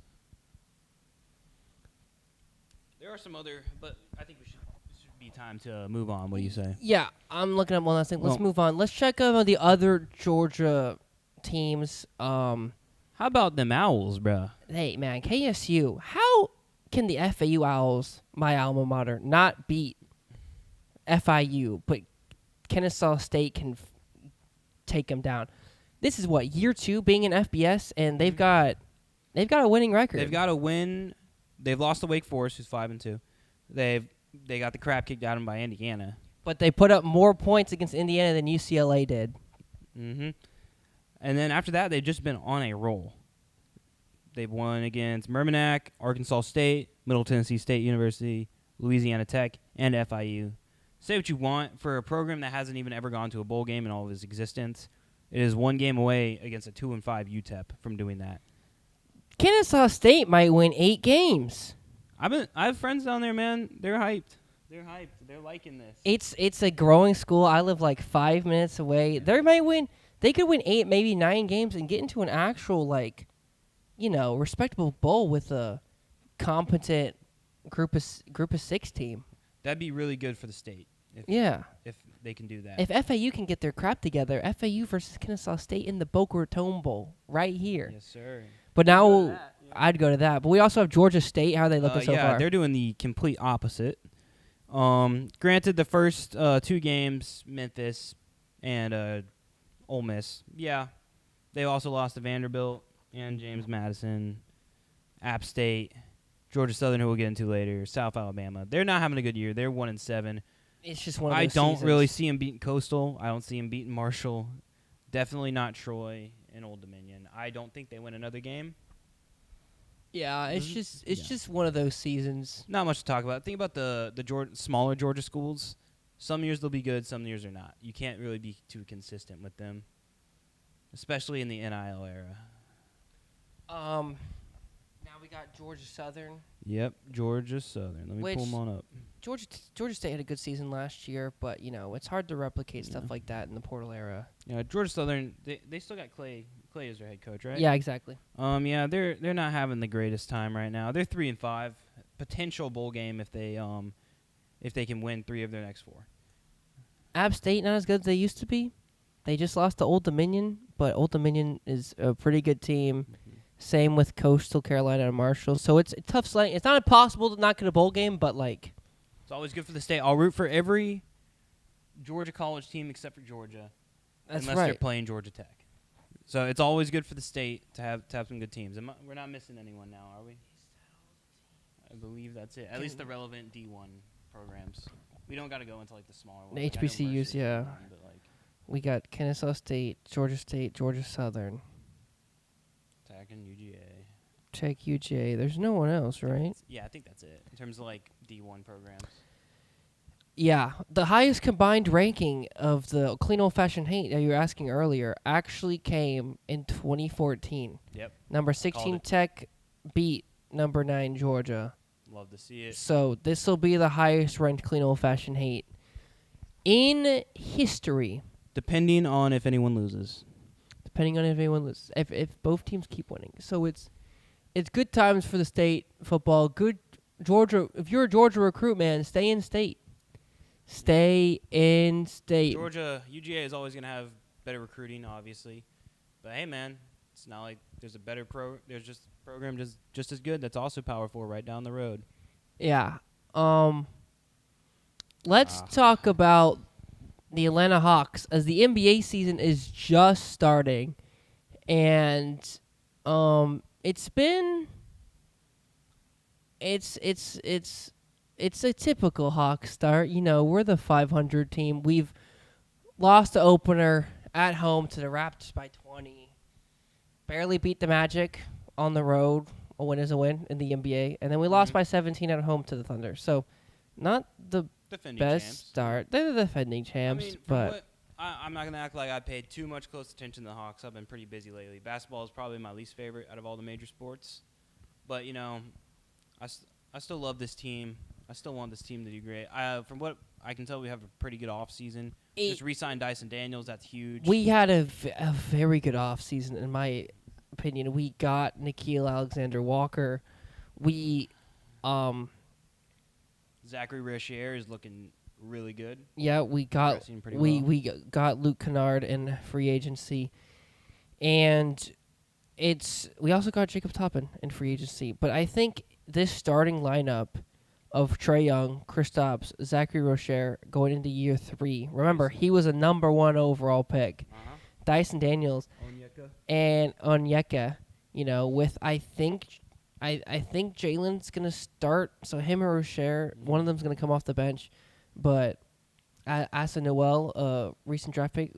There are some other, but I think it should be time to move on. What do you say? Yeah, I'm looking at one last thing. Let's move on. Let's check out the other Georgia teams. How about them Owls, bro? Hey, man, KSU. How can the FAU Owls, my alma mater, not beat FIU, but Kennesaw State can take them down? This is what, year 2 being in FBS, and they've got a winning record. They've got a win. They've lost to Wake Forest, who's 5-2. They got the crap kicked out of them by Indiana. But they put up more points against Indiana than UCLA did. Mm-hmm. And then after that, they've just been on a roll. They've won against Merrimack, Arkansas State, Middle Tennessee State University, Louisiana Tech, and FIU. Say what you want for a program that hasn't even ever gone to a bowl game in all of its existence. It is one game away against a 2-5 UTEP from doing that. Kennesaw State might win 8 games. I have friends down there, man. They're hyped. They're liking this. It's a growing school. I live like 5 minutes away. They could win 8, maybe 9 games and get into an actual respectable bowl with a competent group of 6 team. That'd be really good for the state. If they can do that. If FAU can get their crap together, FAU versus Kennesaw State in the Boca Raton Bowl right here. Yes, sir. But now I'd go to that. But we also have Georgia State. How are they looking so far? Yeah, they're doing the complete opposite. Granted, the first 2 games, Memphis and Ole Miss. Yeah, they also lost to Vanderbilt and James Madison, App State, Georgia Southern, who we'll get into later, South Alabama. They're not having a good year. They're 1-7. It's just one of those I don't seasons. really see them beating Coastal. I don't see them beating Marshall. Definitely not Troy and Old Dominion. I don't think they win another game. Yeah, it's just one of those seasons. Not much to talk about. Think about the smaller Georgia schools. Some years they'll be good, some years they're not. You can't really be too consistent with them, especially in the NIL era. Now we got Georgia Southern. Yep, Georgia Southern. Let me pull them on up. Georgia State had a good season last year, but it's hard to replicate stuff like that in the portal era. Yeah, Georgia Southern. They still got Clay. Clay is their head coach, right? Yeah, exactly. Yeah, they're not having the greatest time right now. They're 3-5. Potential bowl game if they can win 3 of their next 4. App State not as good as they used to be. They just lost to Old Dominion, but Old Dominion is a pretty good team. Same with Coastal Carolina and Marshall. So it's a tough sledding. It's not impossible to not get a bowl game, but like It's always good for the state. I'll root for every Georgia college team except for Georgia, that's unless they're right. playing Georgia Tech. So it's always good for the state to have some good teams. We're not missing anyone now, are we? I believe that's it. At least the relevant D1 programs. We don't got to go into like the smaller ones. The Like, I know HBCUs, Mercer's yeah. D1, but like We got Kennesaw State, Georgia Southern, Tech and UGA. Tech, UGA. There's no one else, right? Yeah, I think that's it in terms of like D1 programs. Yeah, the highest combined ranking of the clean old-fashioned hate that you were asking earlier actually came in 2014. Yep. Number 16 it. Tech beat number 9 Georgia. Love to see it. So this will be the highest ranked clean old-fashioned hate in history, Depending on if anyone loses. depending on if anyone loses. If both teams keep winning, so it's good times for the state football. Good Georgia. If you're a Georgia recruit, man, stay in state. Stay in state. Georgia, UGA is always going to have better recruiting, obviously. But hey, man, it's not like there's a better there's just a program just as good that's also Power 4 right down the road. Yeah. Let's talk about the Atlanta Hawks as the NBA season is just starting, and it's a typical Hawks start. You know, we're the 500 team. We've lost the opener at home to the Raptors by 20. Barely beat the Magic on the road. A win is a win in the NBA. And then we lost by 17 at home to the Thunder. So, not the Defending best champs. start. They're the defending champs, I mean, but I'm not going to act like I paid too much close attention to the Hawks. I've been pretty busy lately. Basketball is probably my least favorite out of all the major sports. But, you know, I still love this team. I still want this team to do great. From what I can tell, we have a pretty good offseason. Just re-signed Dyson Daniels. That's huge. we had a very good offseason, in my opinion. We got Nickeil Alexander-Walker. We, Zachary Richier is looking really good. yeah, we got Progressing pretty we well. we got Luke Kennard in free agency, and we also got Jacob Toppin in free agency. But I think this starting lineup of Trae Young, Kristaps, Zachary Rocher going into year 3. Remember, he was a number 1 overall pick. Dyson Daniels and Onyeka, you know, with I think Jalen's gonna start, so him or Rocher, one of them's gonna come off the bench, but Asa Noel, recent draft pick,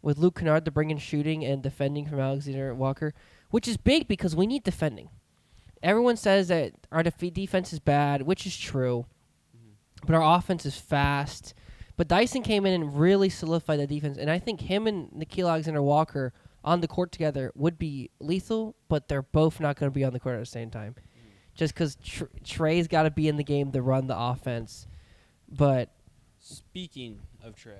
with Luke Kennard to bring in shooting and defending from Alexander Walker, which is big because we need defending. Everyone says that our defense is bad, which is true, but our offense is fast. But Dyson came in and really solidified the defense, and I think him and Nickeil Alexander-Walker on the court together would be lethal, but they're both not going to be on the court at the same time. Just because Trey's got to be in the game to run the offense. But Speaking of Trae,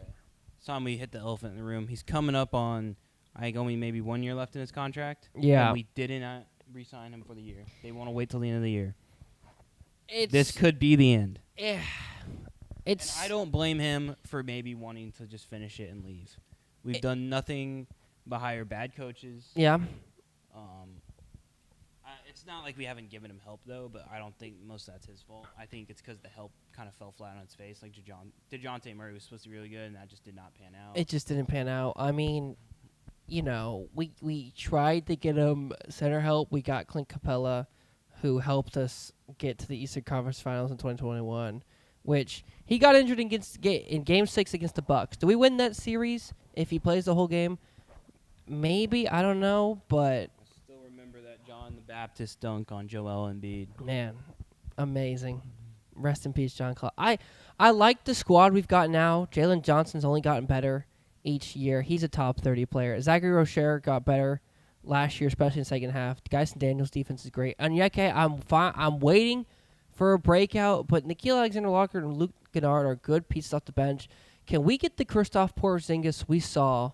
it's time we hit the elephant in the room. He's coming up on, I think, only maybe 1 year left in his contract. Yeah. And we didn't re-sign him for the year. They want to wait till the end of the year. it's This could be the end. eh, And I don't blame him for maybe wanting to just finish it and leave. We've done nothing but hire bad coaches. Yeah. It's not like we haven't given him help, though, but I don't think most of that's his fault. I think it's because the help kind of fell flat on its face. Like DeJounte Murray was supposed to be really good, and that just did not pan out. It just didn't pan out. I mean, you know, we tried to get him center help. We got Clint Capella, who helped us get to the Eastern Conference Finals in 2021, which he got injured in Game 6 against the Bucks. Do we win that series if he plays the whole game? Maybe. I don't know, but I still remember that John the Baptist dunk on Joel Embiid. man, amazing. Rest in peace, John Claw. I like the squad we've got now. Jalen Johnson's only gotten better each year. He's a top 30 player. Zachary Rocher got better last year, especially in the second half. Dyson Daniels' defense is great. Onyeka, I'm waiting for a breakout, but Nickeil Alexander-Walker and Luke Kennard are good pieces off the bench. Can we get the Kristaps Porzingis we saw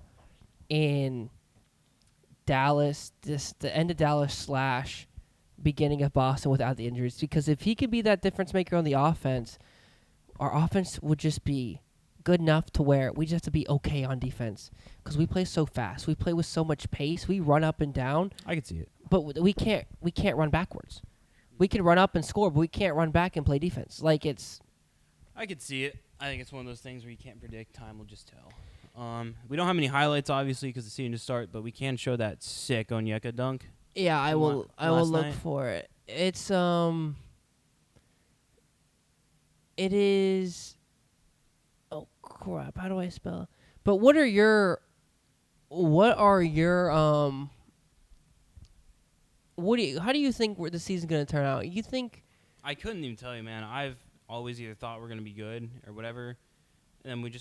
in Dallas, the end of Dallas / beginning of Boston without the injuries? Because if he could be that difference maker on the offense, our offense would just be good enough to where we just have to be okay on defense because we play so fast. We play with so much pace. We run up and down. I could see it. but we can't run backwards. We can run up and score, but we can't run back and play defense. Like I could see it. I think it's one of those things where you can't predict. Time will just tell. We don't have any highlights, obviously, because the season just started, but we can show that sick Onyeka dunk. Yeah, I will look night. for it. It's it is, oh crap, how do I spell it? But how do you think the season's going to turn out? You think I couldn't even tell you, man. I've always either thought we're going to be good or whatever, and then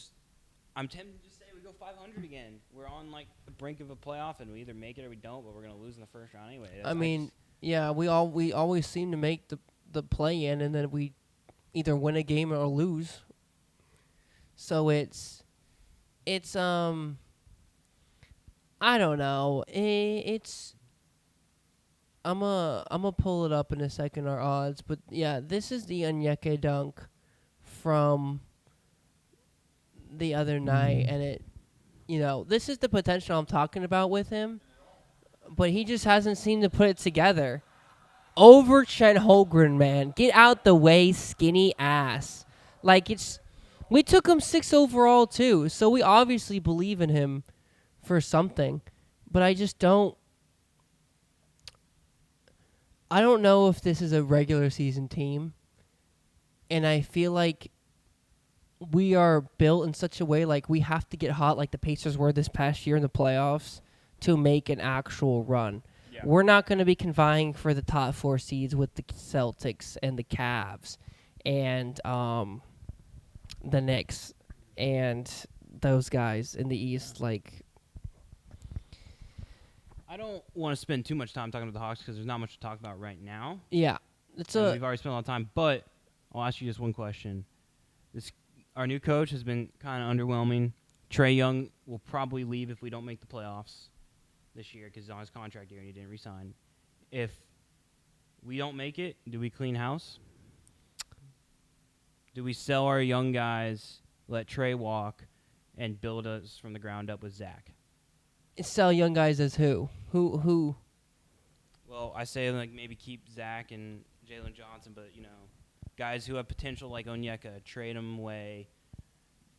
I'm tempted to just say we go 500 again. We're on like the brink of a playoff, and we either make it or we don't, but we're going to lose in the first round anyway. We always seem to make the play in, and then we either win a game or lose. So it's I don't know. I'm a pull it up in a second, our odds, but yeah, this is the Onyeka dunk from the other night, and this is the potential I'm talking about with him, but he just hasn't seemed to put it together. Over Chet Holmgren, man. Get out the way, skinny ass. We took him 6 overall, too, so we obviously believe in him for something. But I just don't know if this is a regular season team. And I feel like we are built in such a way like we have to get hot like the Pacers were this past year in the playoffs to make an actual run. Yeah. We're not going to be convying for the top 4 seeds with the Celtics and the Cavs and the Knicks and those guys in the East. I don't want to spend too much time talking about the Hawks because there's not much to talk about right now. Yeah. We've already spent a lot of time, but I'll ask you just one question. Our new coach has been kind of underwhelming. Trae Young will probably leave if we don't make the playoffs this year because he's on his contract year and he didn't resign. If we don't make it, do we clean house? Do we sell our young guys, let Trae walk, and build us from the ground up with Zach? Sell young guys as who? Who? Well, I say maybe keep Zach and Jalen Johnson, but guys who have potential like Onyeka, trade them away,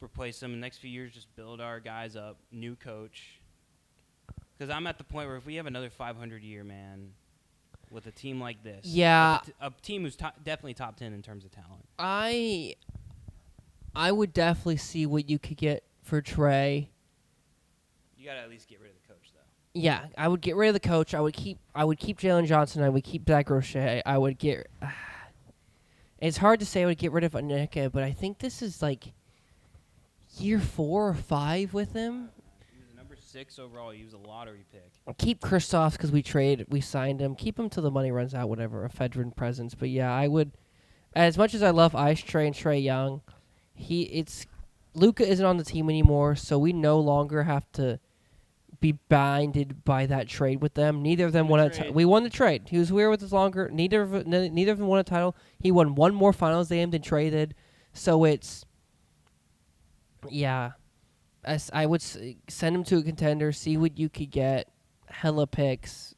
replace them in the next few years, just build our guys up, new coach. Because I'm at the point where if we have another 500 year, man, with a team like this, a team who's definitely top 10 in terms of talent. I would definitely see what you could get for Trae. You got to at least get rid of the coach, though. Yeah, I would get rid of the coach. I would keep Jalen Johnson. I would keep Zach Roche. I would get. It's hard to say I would get rid of Onyeka, but I think this is year 4 or 5 with him. He was number 6 overall. He was a lottery pick. Keep Kristoff because we signed him. Keep him till the money runs out, whatever, a veteran presence. But yeah, I would. As much as I love Ice Trae and Trae Young, Luka isn't on the team anymore, so we no longer have to be binded by that trade with them. Neither of them won a we won the trade. He was here with us longer. Neither of them won a title. He won one more finals game than Trae did. So it's I would send him to a contender, see what you could get, hella picks.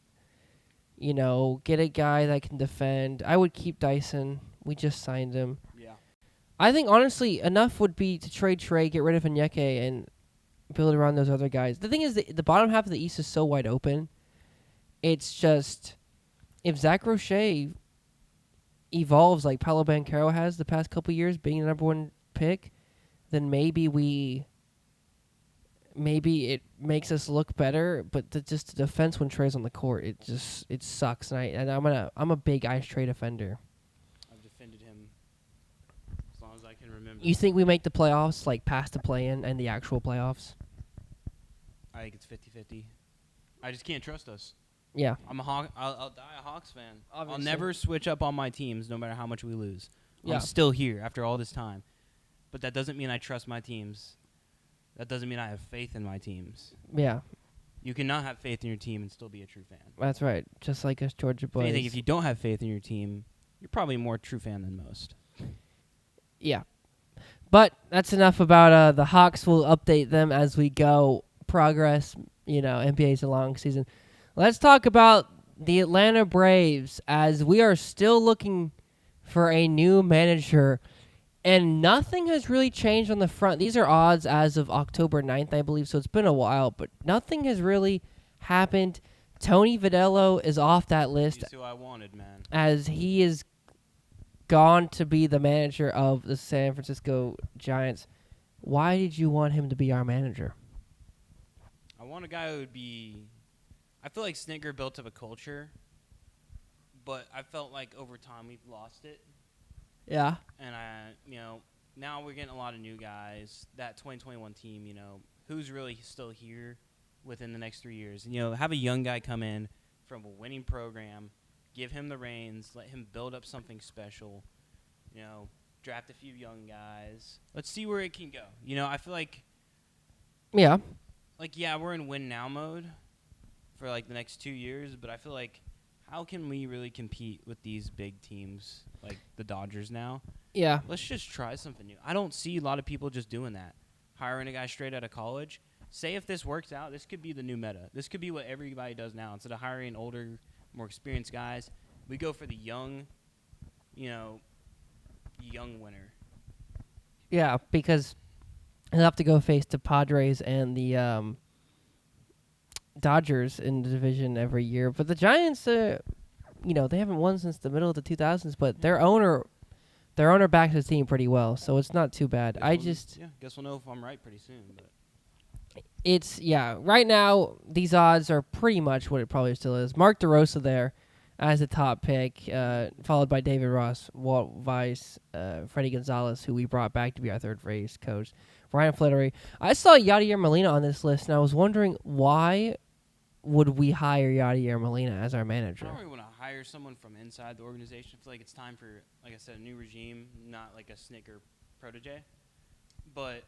Get a guy that can defend. I would keep Dyson. We just signed him. Yeah. I think honestly enough would be to trade Trae, get rid of Onyeka, and build around those other guys. The thing is, the bottom half of the East is so wide open. It's just, if Zach Roche evolves like Paolo Banchero has the past couple years, being the number 1 pick, then maybe it makes us look better. But the defense when Trae's on the court, it sucks. And I'm a big Ice Trae defender. I've defended him as long as I can remember. You think we make the playoffs, past the play-in and the actual playoffs? I think it's 50-50. I just can't trust us. Yeah. I'm a Hawk. I'll die a Hawks fan. Obviously. I'll never switch up on my teams, no matter how much we lose. Yeah. I'm still here after all this time, but that doesn't mean I trust my teams. That doesn't mean I have faith in my teams. Yeah. You cannot have faith in your team and still be a true fan. That's right. Just like us Georgia boys. I think if you don't have faith in your team, you're probably a more true fan than most. Yeah. But that's enough about the Hawks. We'll update them as we go. Progress, NBA's a long season. Let's talk about the Atlanta Braves, as we are still looking for a new manager, and nothing has really changed on the front. These are odds as of October 9th, I believe, so it's been a while, but nothing has really happened. Tony Vitello is off that list He's who I wanted, man. as he is gone to be the manager of the San Francisco Giants. Why did you want him to be our manager? I want a guy who would be. I feel like Snicker built up a culture, but I felt like over time we've lost it. Yeah. And now we're getting a lot of new guys. That 2021 team, who's really still here within the next 3 years? And, have a young guy come in from a winning program, give him the reins, let him build up something special. Draft a few young guys. Let's see where it can go. I feel like. Yeah. We're in win now mode for the next 2 years, but I feel like how can we really compete with these big teams like the Dodgers now? Yeah. Let's just try something new. I don't see a lot of people just doing that. Hiring a guy straight out of college. Say if this works out, this could be the new meta. This could be what everybody does now. Instead of hiring older, more experienced guys, we go for the young winner. Yeah, because he'll have to go face the Padres and the Dodgers in the division every year. But the Giants, they haven't won since the middle of the 2000s, but their owner backs his team pretty well, so it's not too bad. Guess we'll know if I'm right pretty soon. But right now these odds are pretty much what it probably still is. Mark DeRosa there as the top pick, followed by David Ross, Walt Weiss, Freddie Gonzalez, who we brought back to be our third base coach, Ryan Flaherty. I saw Yadier Molina on this list, and I was wondering why would we hire Yadier Molina as our manager? I don't really want to hire someone from inside the organization. I feel like it's time for, like I said, a new regime, not like a Snicker protege. But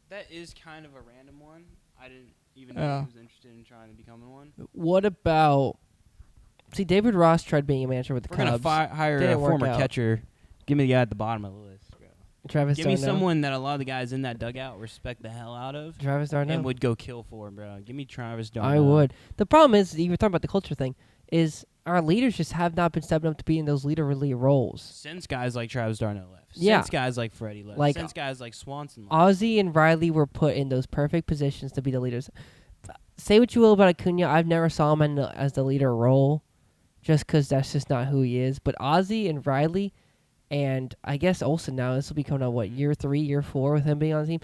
that is kind of a random one. I didn't even know he was interested in trying to become one. What about... See, David Ross tried being a manager with the Cubs. We're going to hire a former catcher. Give me the guy at the bottom of the list. Travis Give Darno. me someone that a lot of the guys in that dugout respect the hell out of. Travis Darno. And would go kill for, bro. Give me Travis Darno. I would. The problem is, you were talking about the culture thing, is our leaders just have not been stepping up to be in those leader-lead roles. Since guys like Travis Darno left. Yeah. Since guys like Freddie left. Since guys like Swanson left. Ozzie and Riley were put in those perfect positions to be the leaders. Say what you will about Acuna, I've never saw him as the leader role, just because that's just not who he is. But Ozzie and Riley... And I guess Olsen now, this will be coming out, year 3, year 4 with him being on the team.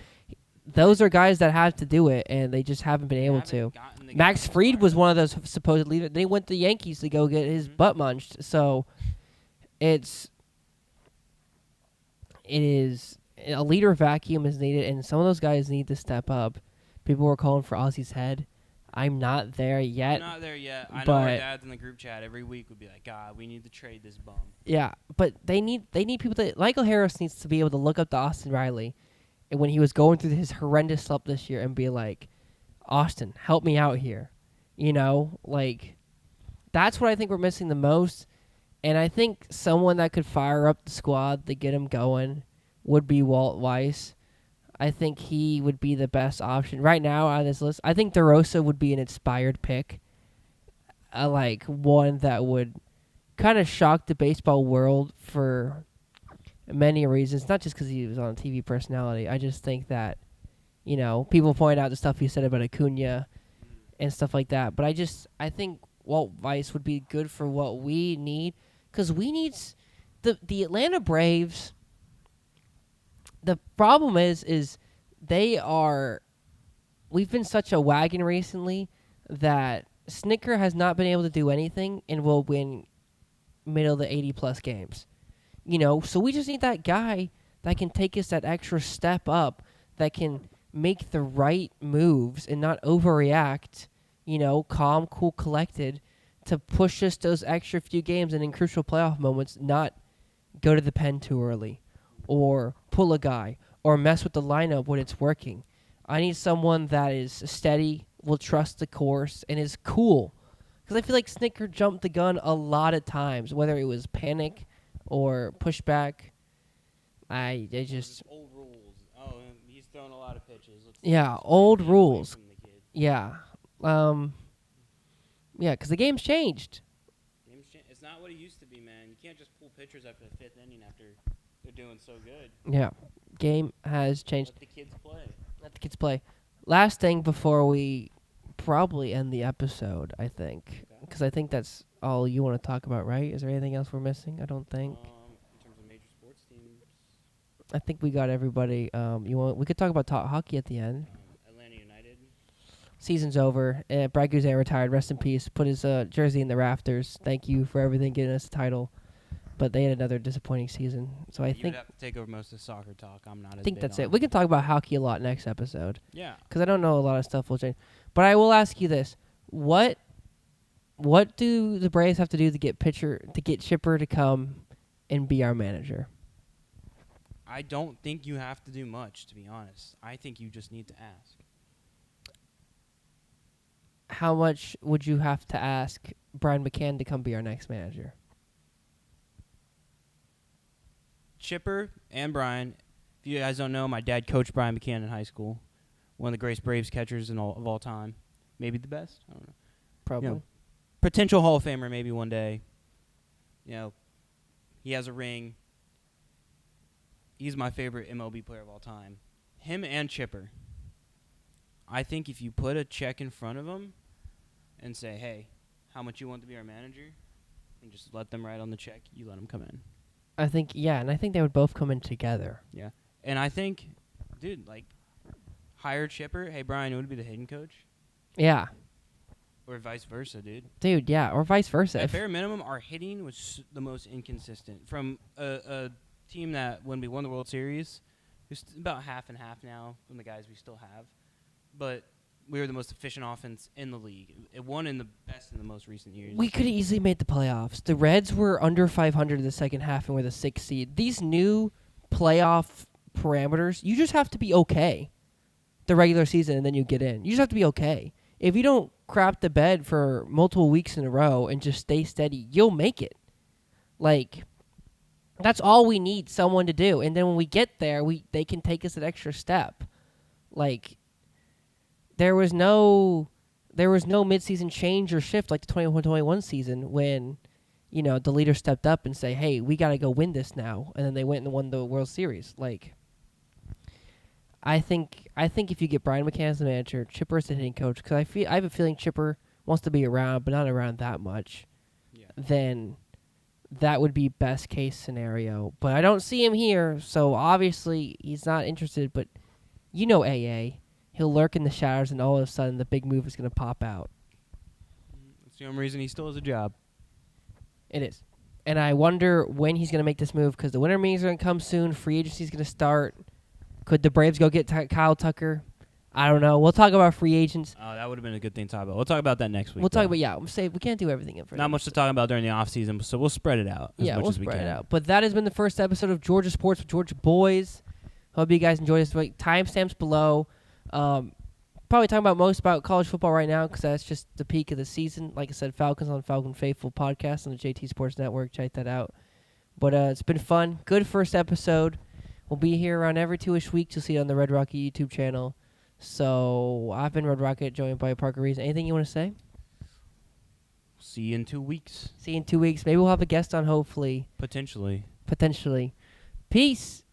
Those are guys that have to do it, and they just haven't been able to. Max Fried was one of those supposed leaders. They went to the Yankees to go get his butt munched. So it is a leader vacuum is needed, and some of those guys need to step up. People were calling for Ozzie's head. I'm not there yet. I'm not there yet. I know our dads in the group chat every week would be like, God, we need to trade this bum. Yeah, but they need people that... Michael Harris needs to be able to look up to Austin Riley and when he was going through his horrendous slump this year and be like, Austin, help me out here. That's what I think we're missing the most. And I think someone that could fire up the squad to get him going would be Walt Weiss. I think he would be the best option. Right now on this list, I think DeRosa would be an inspired pick. One that would kind of shock the baseball world for many reasons. Not just because he was on a TV personality. I just think that, people point out the stuff he said about Acuna and stuff like that. But I think Walt Weiss would be good for what we need. Because we need... The Atlanta Braves... The problem is they are... We've been such a wagon recently that Snicker has not been able to do anything and will win middle of the 80-plus games. So we just need that guy that can take us that extra step up, that can make the right moves and not overreact, calm, cool, collected, to push us those extra few games and in crucial playoff moments, not go to the pen too early. Or pull a guy, or mess with the lineup when it's working. I need someone that is steady, will trust the course, and is cool. Because I feel like Snicker jumped the gun a lot of times, whether it was panic or pushback. I just... Old rules. Oh, he's throwing a lot of pitches. Old rules. Yeah. Yeah, because the game's changed. It's not what it used to be, man. You can't just pull pitchers after the 5th inning after they're doing so good. Yeah, game has changed. Let the kids play. Let the kids play. Last thing before we probably end the episode, I think, Okay. because I think that's all you want to talk about, right? Is there anything else we're missing? I don't think. In terms of major sports teams, I think we got everybody. We could talk about top hockey at the end. Atlanta United. Season's over. Brad Guzan retired. Rest in peace. Put his jersey in the rafters. Thank you for everything, getting us a title. But they had another disappointing season. So I You think would have to take over most of the soccer talk. I'm not. I think that's it. We can talk about hockey a lot next episode. Yeah. Because I don't know a lot of stuff will change. But I will ask you this: What do the Braves have to do to get Chipper to come and be our manager? I don't think you have to do much, to be honest. I think you just need to ask. How much would you have to ask Brian McCann to come be our next manager? Chipper and Brian. If you guys don't know, my dad coached Brian McCann in high school. One of the greatest Braves catchers of all time. Maybe the best. I don't know. Probably. You know, potential Hall of Famer maybe one day. You know, he has a ring. He's my favorite MLB player of all time. Him and Chipper. I think if you put a check in front of them and say, hey, how much you want to be our manager, and just let them write on the check, you let them come in. I think, yeah, and I think they would both come in together. Yeah. And I think, dude, like, hire Chipper. Hey, Brian, you want to be the hitting coach? Yeah. Or vice versa, dude. Dude, yeah, or vice versa. At bare minimum, our hitting was the most inconsistent. From a team that, when we won the World Series, it's about half and half now from the guys we still have. But we were the most efficient offense in the league. It won in the best in the most recent years. We could have easily made the playoffs. The Reds were under 500 in the second half and were the 6th seed. These new playoff parameters, you just have to be okay the regular season and then you get in. You just have to be okay. If you don't crap the bed for multiple weeks in a row and just stay steady, you'll make it. Like, that's all we need someone to do. And then when we get there, they can take us an extra step. Like, there was no midseason change or shift like the 2021 season when, the leader stepped up and say, hey, we got to go win this now. And then they went and won the World Series. Like, I think if you get Brian McCann as the manager, Chipper as the hitting coach, because I have a feeling Chipper wants to be around, but not around that much, then that would be best case scenario. But I don't see him here, so obviously he's not interested. But AA, he'll lurk in the shadows, and all of a sudden the big move is going to pop out. That's the only reason he still has a job. It is. And I wonder when he's going to make this move, because the winter meetings are going to come soon. Free agency is going to start. Could the Braves go get Kyle Tucker? I don't know. We'll talk about free agents. Oh, that would have been a good thing to talk about. We'll talk about that next week. We'll talk about, we can't do everything in front. Not much to talk about during the offseason, so we'll spread it out as much as we can. Spread it out. But that has been the first episode of Georgia Sports with Georgia Boys. Hope you guys enjoyed this. Timestamps below. Probably talking most about college football right now because that's just the peak of the season. Like I said, Falcons on Falcon Faithful podcast on the JT Sports Network. Check that out. But it's been fun. Good first episode. We'll be here around every 2-ish weeks. You'll see it on the Red Rocket YouTube channel. So I've been Red Rocket, joined by Parker Reeves. Anything you want to say? See you in 2 weeks. See you in 2 weeks. Maybe we'll have a guest on, hopefully. Potentially. Peace.